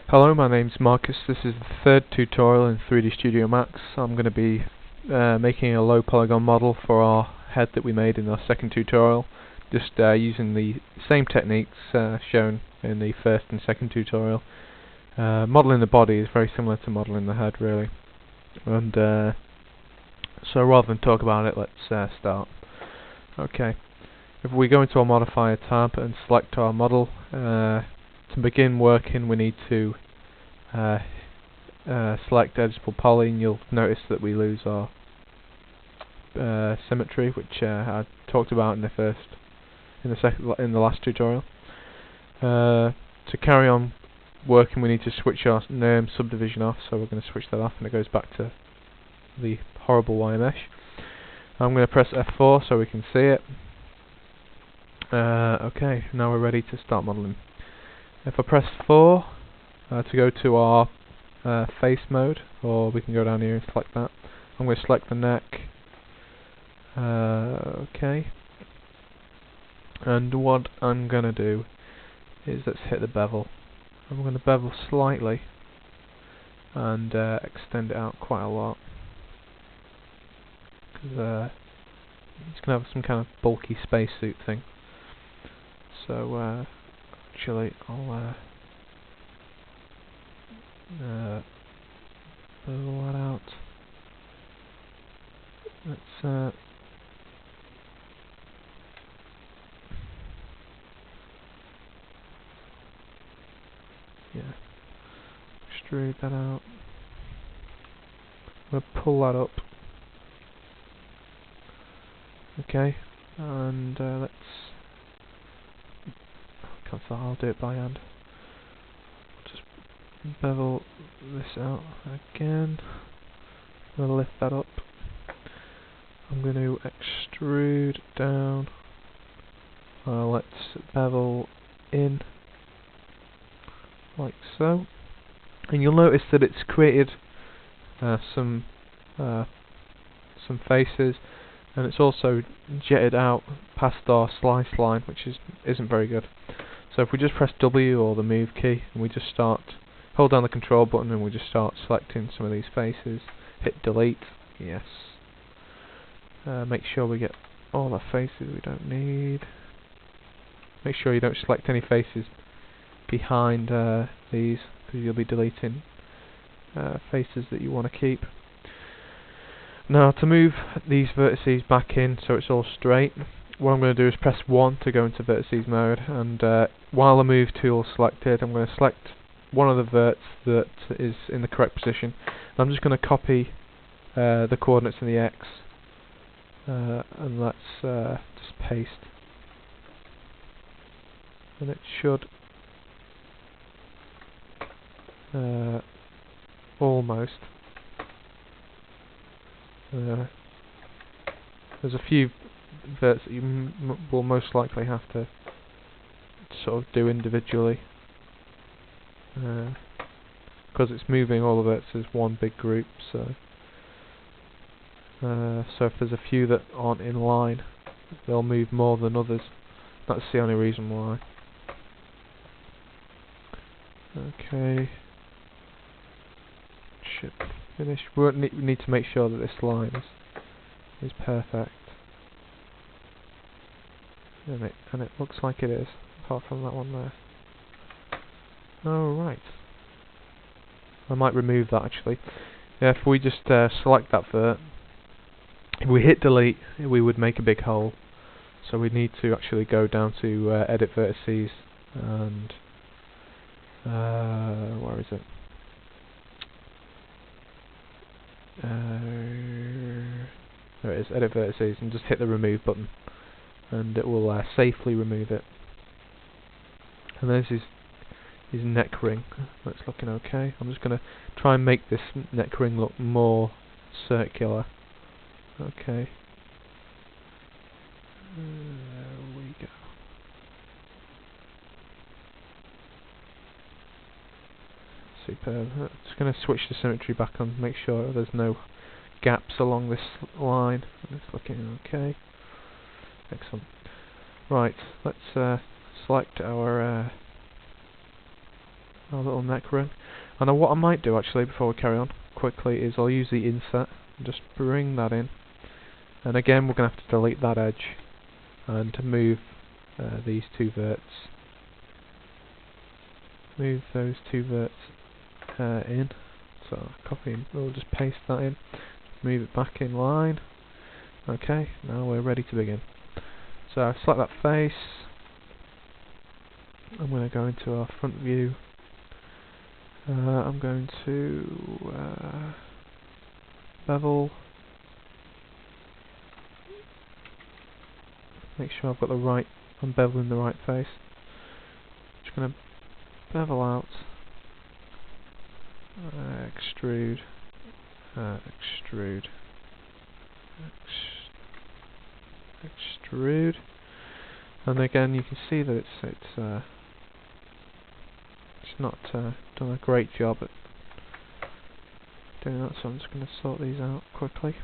Hello, my name's Marcus. This is the third tutorial in 3D Studio Max. I'm going to be making a low polygon model for our head that we made in our second tutorial, just using the same techniques shown in the first and second tutorial. Modelling the body is very similar to modelling the head, really. And so rather than talk about it, let's start. Okay, if we go into our modifier tab and select our model, to begin working we need to select editable poly, and you'll notice that we lose our symmetry, which I talked about in the last tutorial. To carry on working we need to switch our NURM subdivision off, so we're going to switch that off and it goes back to the horrible Y mesh. I'm going to press F4 so we can see it. Okay, now we're ready to start modelling. If I press 4 to go to our face mode, or we can go down here and select that. I'm going to select the neck. Okay. And what I'm going to do is let's hit the bevel. I'm going to bevel slightly and extend it out quite a lot, because it's going to have some kind of bulky spacesuit thing. So actually I'll bevel that out. Let's extrude that out. I'm going to pull that up. Okay, and let's cancel. I'll do it by hand. Just bevel this out again. I'm going to lift that up. I'm going to extrude down. Let's bevel in like so, and you'll notice that it's created some faces, and it's also jetted out past our slice line, which isn't very good. So if we just press W or the move key and we just hold down the control button and we just start selecting some of these faces, hit delete, yes. Make sure we get all the faces we don't need. Make sure you don't select any faces behind these, because you'll be deleting faces that you want to keep. Now to move these vertices back in so it's all straight, what I'm going to do is press 1 to go into vertices mode, and while the move tool is selected, I'm going to select one of the verts that is in the correct position. I'm just going to copy the coordinates in the X, and let's just paste, and it should almost. There's a few verts that you will most likely have to sort of do individually, because it's moving all the verts as one big group. So if there's a few that aren't in line, they'll move more than others. That's the only reason why. Okay. Should finish. We need to make sure that this line is perfect, and it looks like it is, apart from that one there. Oh right. I might remove that actually. If we just select that vert, if we hit delete, we would make a big hole. So we need to actually go down to edit vertices, and where is it? There it is, edit vertices, and just hit the remove button, and it will safely remove it. And there's his neck ring. That's looking okay. I'm just going to try and make this neck ring look more circular. Okay. There we go. Superb. Just going to switch the symmetry back on, make sure there's no gaps along this line. It's looking okay. Excellent. Right, let's select our our little neck ring. And then what I might do actually before we carry on quickly is I'll use the inset and just bring that in. And again we're going to have to delete that edge and to move these two verts. Move those two verts in. So copy and we'll just paste that in. Move it back in line. Okay, now we're ready to begin. So I select that face. I'm going to go into our front view. I'm going to bevel. Make sure I've got the right, I'm beveling the right face. Just going to bevel out, extrude, extrude, extrude, and again you can see that it's not done a great job at doing that, so I'm just going to sort these out quickly.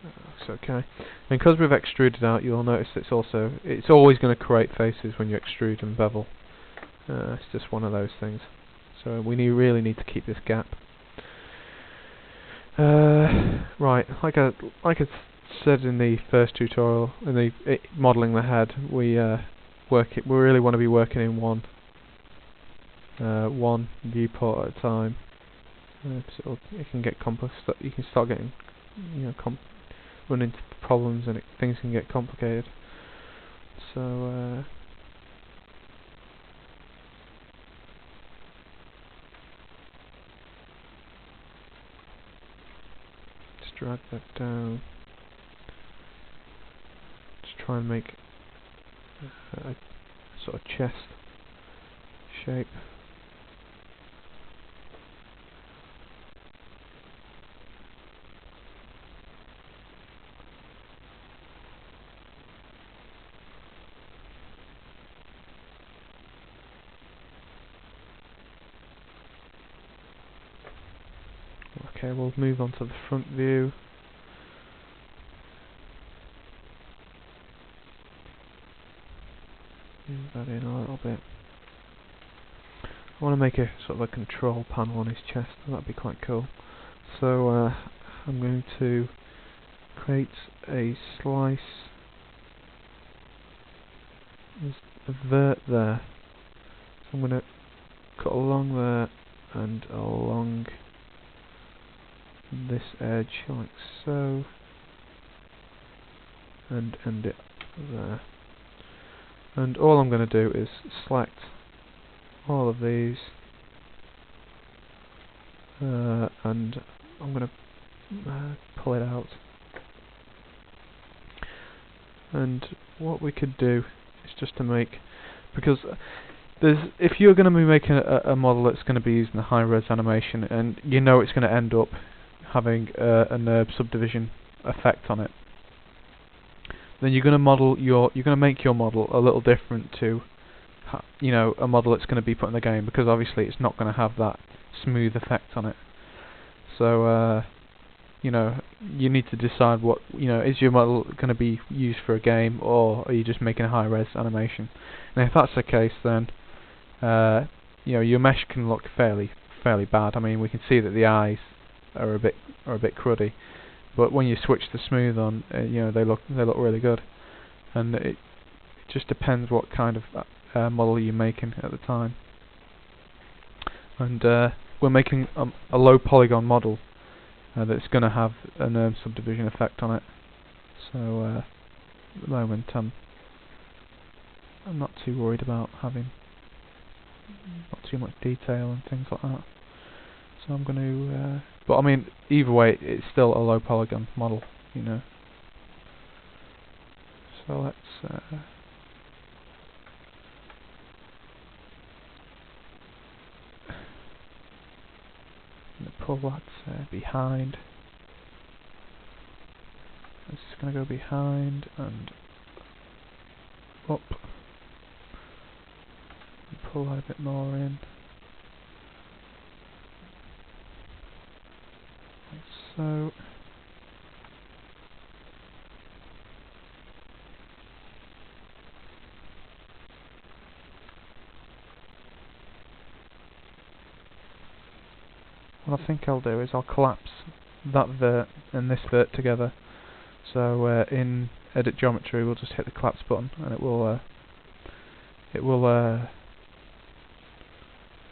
Looks okay. And because we've extruded out, you'll notice it's always going to create faces when you extrude and bevel. It's just one of those things. So we really need to keep this gap. Right, like I said in the first tutorial, in the modelling the head, we really want to be working in one viewport at a time. So it can get complex. You can start getting, run into problems and things can get complicated. So just drag that down. Just try and make a sort of chest shape. Okay, we'll move on to the front view. Move that in a little bit. I want to make a sort of a control panel on his chest. That'd be quite cool. So I'm going to create a slice. There's a vert there. So I'm going to cut along there and along this edge like so, and end it there. And all I'm going to do is select all of these, and I'm going to pull it out. And what we could do is just to make, because if you're going to be making a model that's going to be using a high-res animation, and you know it's going to end up having a NURM subdivision effect on it, then you're going to make your model a little different to, a model that's going to be put in the game, because obviously it's not going to have that smooth effect on it. So you need to decide what, is your model going to be used for a game, or are you just making a high-res animation? And if that's the case, then your mesh can look fairly bad. I mean, we can see that the eyes are a bit cruddy, but when you switch to smooth on, they look really good. And it just depends what kind of model you're making at the time. And we're making a low polygon model that's going to have a NURM subdivision effect on it. So at the moment I'm not too worried about having not too much detail and things like that. So I'm going to, but I mean, either way, it's still a low polygon model, So let's pull that behind. It's just going to go behind and up. And pull that a bit more in. Like so. what I think I'll do is I'll collapse that vert and this vert together. So in Edit Geometry, we'll just hit the collapse button, and it will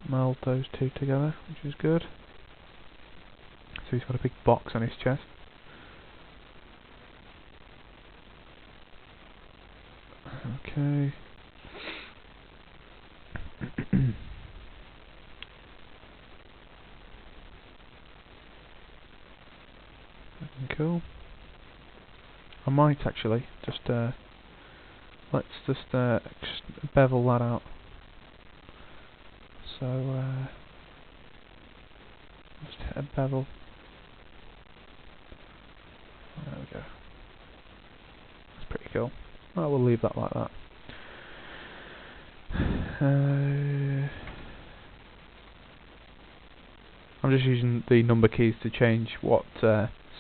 meld those two together, which is good. So he's got a big box on his chest. Okay. Cool. I might actually just let's just bevel that out. So just hit a bevel. There we go. That's pretty cool. Well, we'll leave that like that. I'm just using the number keys to change what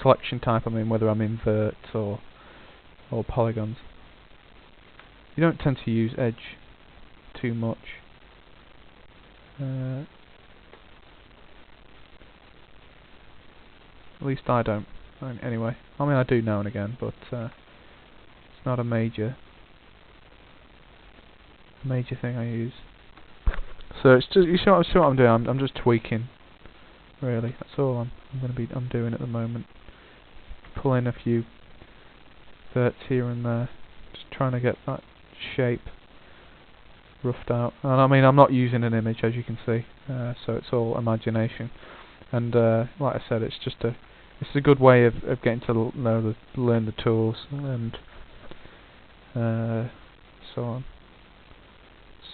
selection type I'm in, whether I'm in verts or polygons. You don't tend to use edge too much. At least I don't. Anyway, I mean I do now and again, but it's not a major thing I use. So it's just, you see what I'm doing. I'm just tweaking. Really, that's all I'm doing at the moment. Pulling a few verts here and there, just trying to get that shape roughed out. And I mean, I'm not using an image, as you can see, so it's all imagination. And like I said, it's a good way of getting to learn the tools and so on.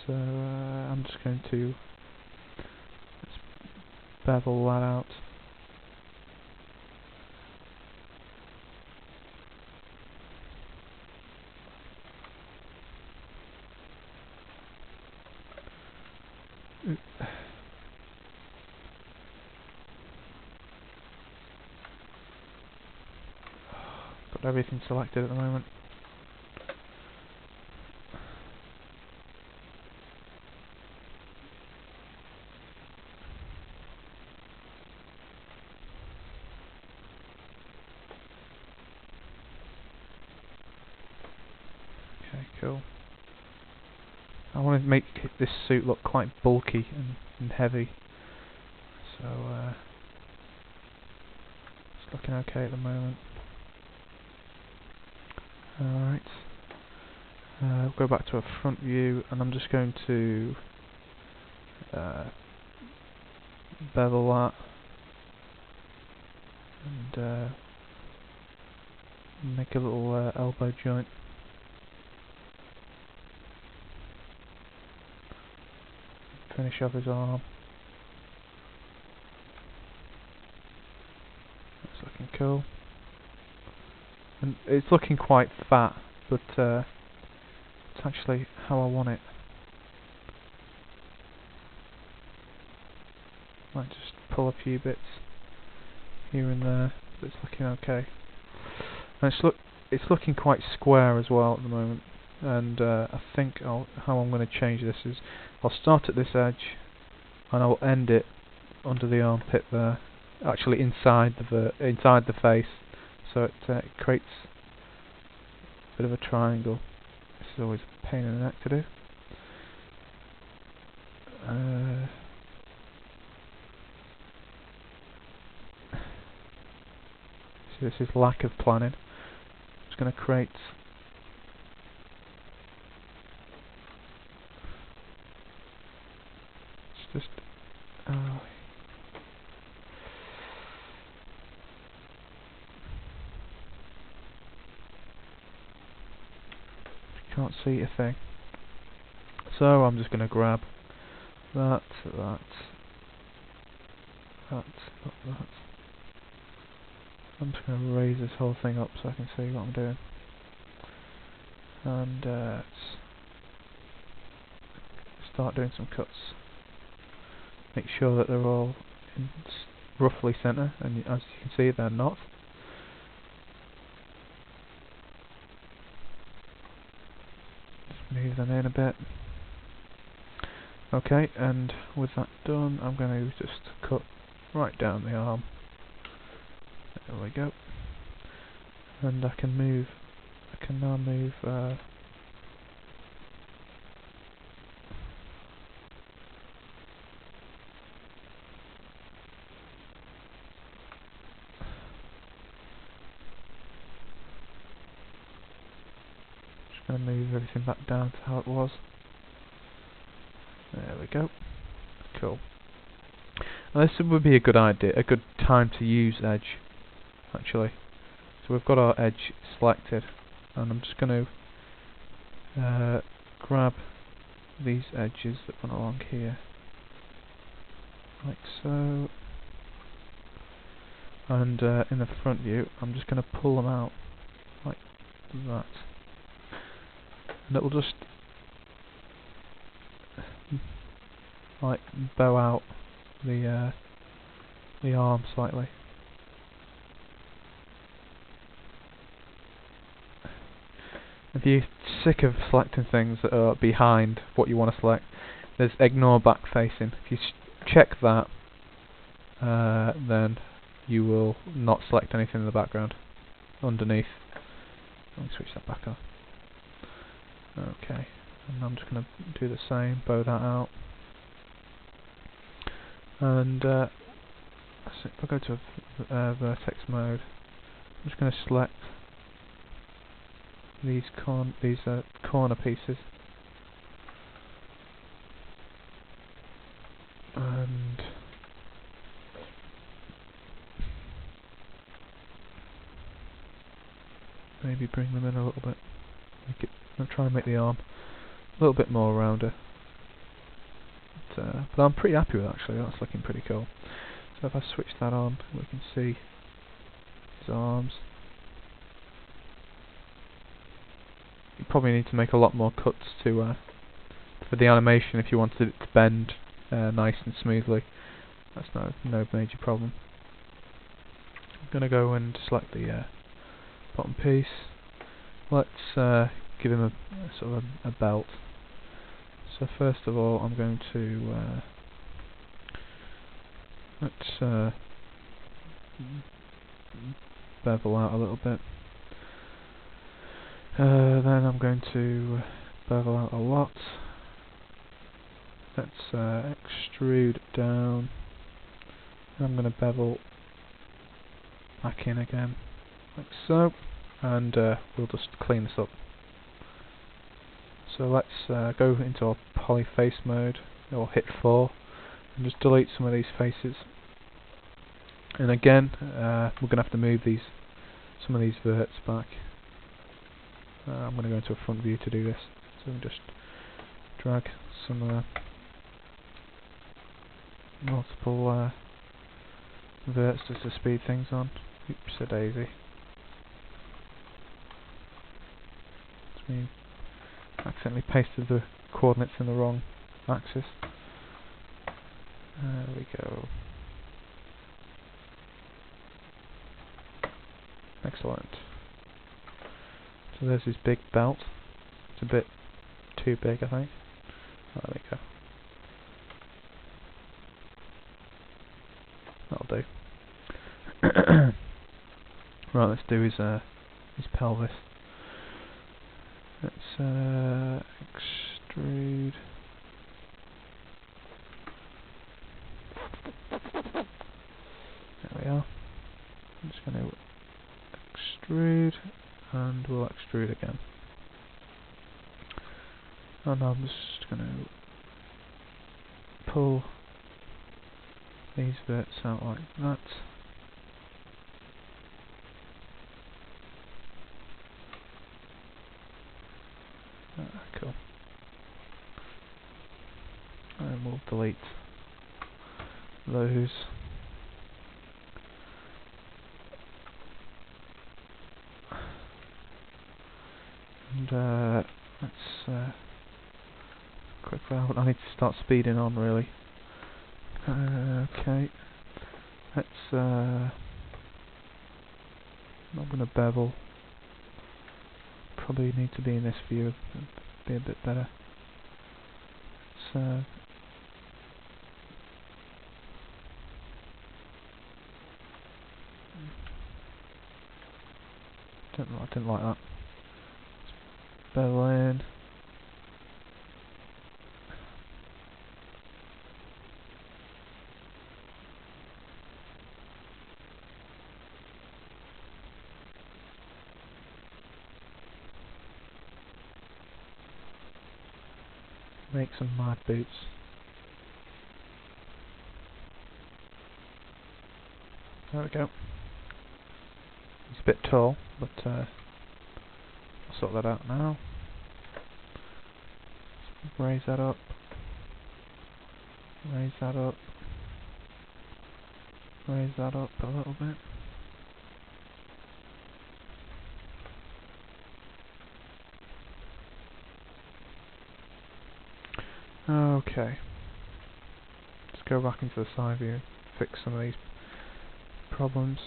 So I'm just going to bevel that out. Got everything selected at the moment. Okay, cool. I want to make this suit look quite bulky and heavy, so it's looking okay at the moment. Alright, we'll go back to a front view, and I'm just going to bevel that and make a little elbow joint. Finish off his arm. That's looking cool. And it's looking quite fat, but it's actually how I want it. Might just pull a few bits here and there, but it's looking okay. And it's looking quite square as well at the moment. And I think how I'm going to change this is I'll start at this edge and I'll end it under the armpit there, actually inside the face, so it creates a bit of a triangle. This is always a pain in the neck to do. So this is lack of planning. I'm just going to create just can't see a thing, so I'm just going to grab that. I'm just going to raise this whole thing up so I can see what I'm doing, and start doing some cuts. Make sure that they're all in roughly centre, and as you can see, they're not. Just move them in a bit. Okay, and with that done, I'm going to just cut right down the arm. There we go. And I can now move just going to move everything back down to how it was. There we go. Cool. Now this would be a good idea, a good time to use edge, actually. So we've got our edge selected, and I'm just going to grab these edges that run along here, like so. And in the front view, I'm just going to pull them out, like that. And it will just like bow out the arm slightly. If you're sick of selecting things that are behind what you want to select, there's ignore back facing. If you check that, then you will not select anything in the background underneath. Let me switch that back on. Okay, and I'm just going to do the same, bow that out. And so if I go to vertex mode, I'm just going to select these corner pieces, and maybe bring them in a little bit. I'll try and make the arm a little bit more rounder. But I'm pretty happy with it, actually. That's looking pretty cool. So if I switch that on, we can see his arms. You probably need to make a lot more cuts to for the animation if you wanted it to bend nice and smoothly. That's no major problem. I'm going to go and select the bottom piece. Let's give him a sort of a belt. So first of all, I'm going to let's bevel out a little bit. Then I'm going to bevel out a lot. Let's extrude down. I'm going to bevel back in again, like so, and we'll just clean this up. So let's go into our polyface mode, or hit 4, and just delete some of these faces. And again, we're going to have to move some of these verts back. I'm going to go into a front view to do this. So we just drag some multiple verts just to speed things on. Oops, a daisy. It's me accidentally pasted the coordinates in the wrong axis. There we go. Excellent. So there's his big belt. It's a bit too big, I think. Oh, there we go. That'll do. Right, let's do his pelvis. Let's extrude. There we are. I'm just going to extrude, and we'll extrude again. And I'm just going to pull these verts out like that. Cool. And we'll delete those. And let's quickly, I need to start speeding on really. Okay. Let's I'm going to bevel. Probably need to be in this view, be a bit better. So didn't like that. Berlin. Make some mad boots. There we go. It's a bit tall, but I'll sort that out now. Raise that up. Raise that up. Raise that up a little bit. Okay. Let's go back into the side view and fix some of these problems.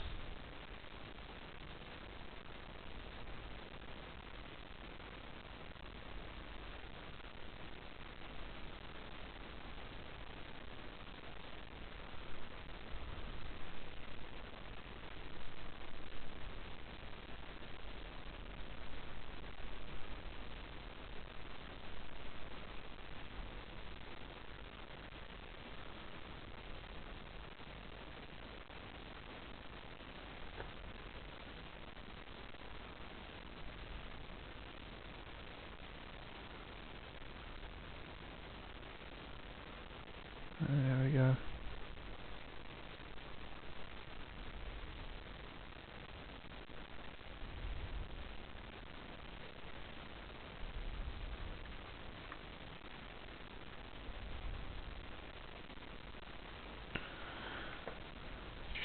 There we go.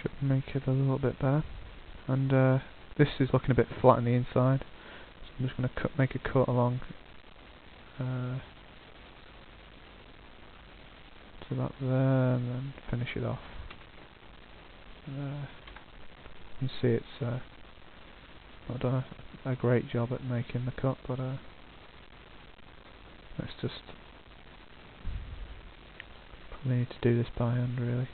Should make it a little bit better. And this is looking a bit flat on the inside. So I'm just going to make a cut along to that there, and then finish it off. You can see it's not done a great job at making the cut, but let's just probably need to do this by hand, really.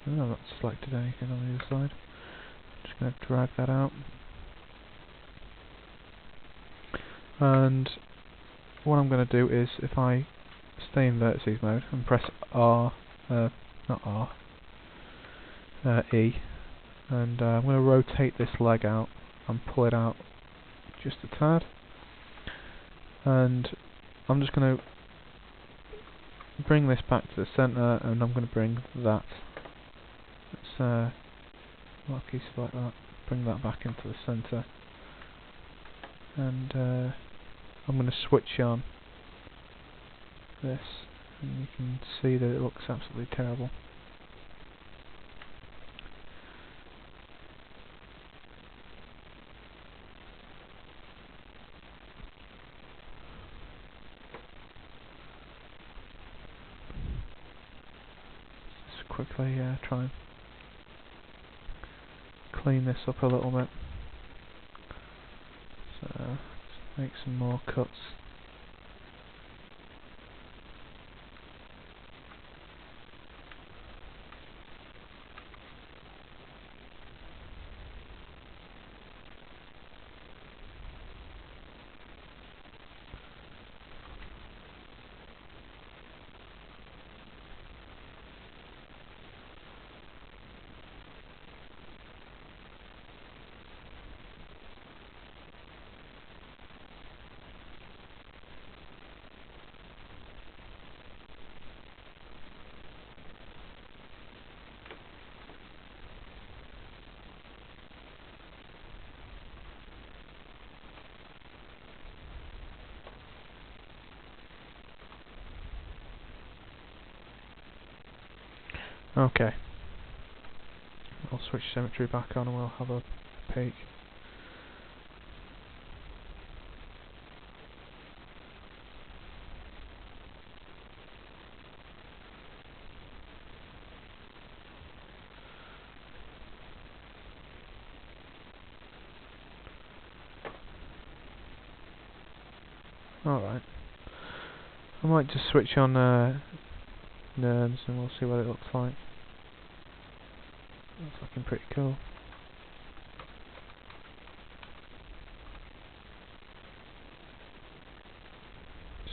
I've not selected anything on the other side. Just going to drag that out. And what I'm going to do is, if I stay in vertices mode and press R, not R, E, and I'm going to rotate this leg out and pull it out just a tad. And I'm just going to bring this back to the centre, and I'm going to bring that. Let's lucky select that. Bring that back into the centre, and I'm going to switch on this, and you can see that it looks absolutely terrible. Just quickly try and clean this up a little bit. So let's make some more cuts. Okay, I'll switch symmetry back on and we'll have a peek. Alright, I might just switch on NURMs and we'll see what it looks like. That's looking pretty cool.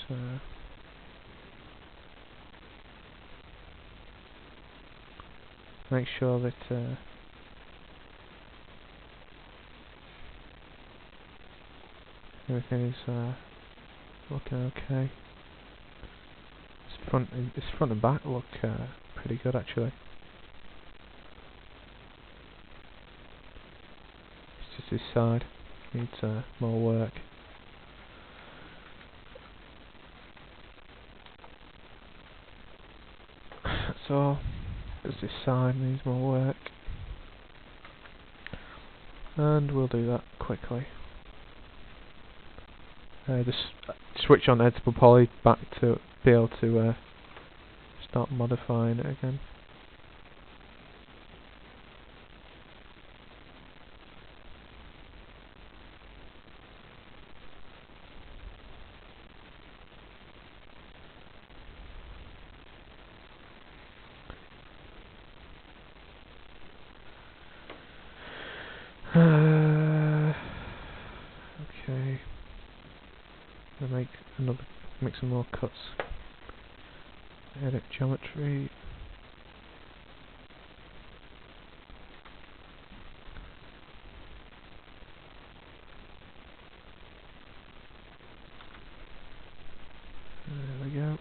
So make sure that everything is looking okay. Its front and back look pretty good actually. It's just this side needs more work. So just this side needs more work, and we'll do that quickly. Just switch on editable poly back to be able to start modifying it again. Okay. Make some more cuts. Edit geometry. There we go.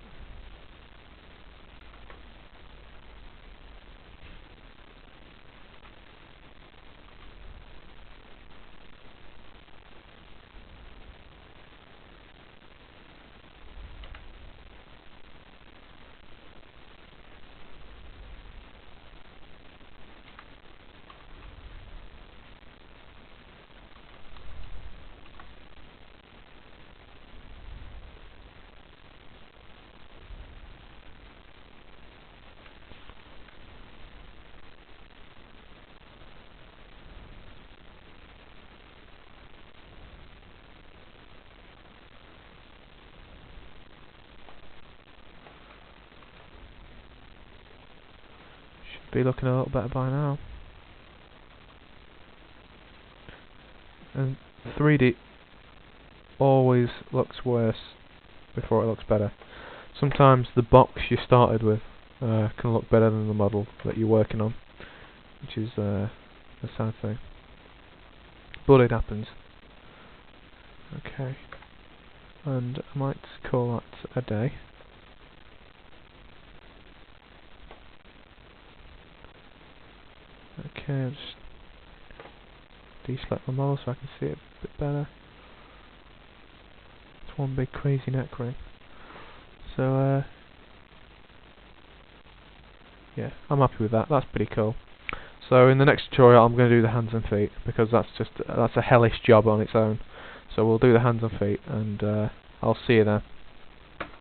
Be looking a little better by now. And 3D always looks worse before it looks better. Sometimes the box you started with can look better than the model that you're working on, which is a sad thing. But it happens. Okay. And I might call that a day. Okay, I'll just deselect my model so I can see it a bit better. It's one big crazy neck ring. So yeah, I'm happy with that. That's pretty cool. So in the next tutorial I'm going to do the hands and feet, because that's a hellish job on its own. So we'll do the hands and feet, and I'll see you there.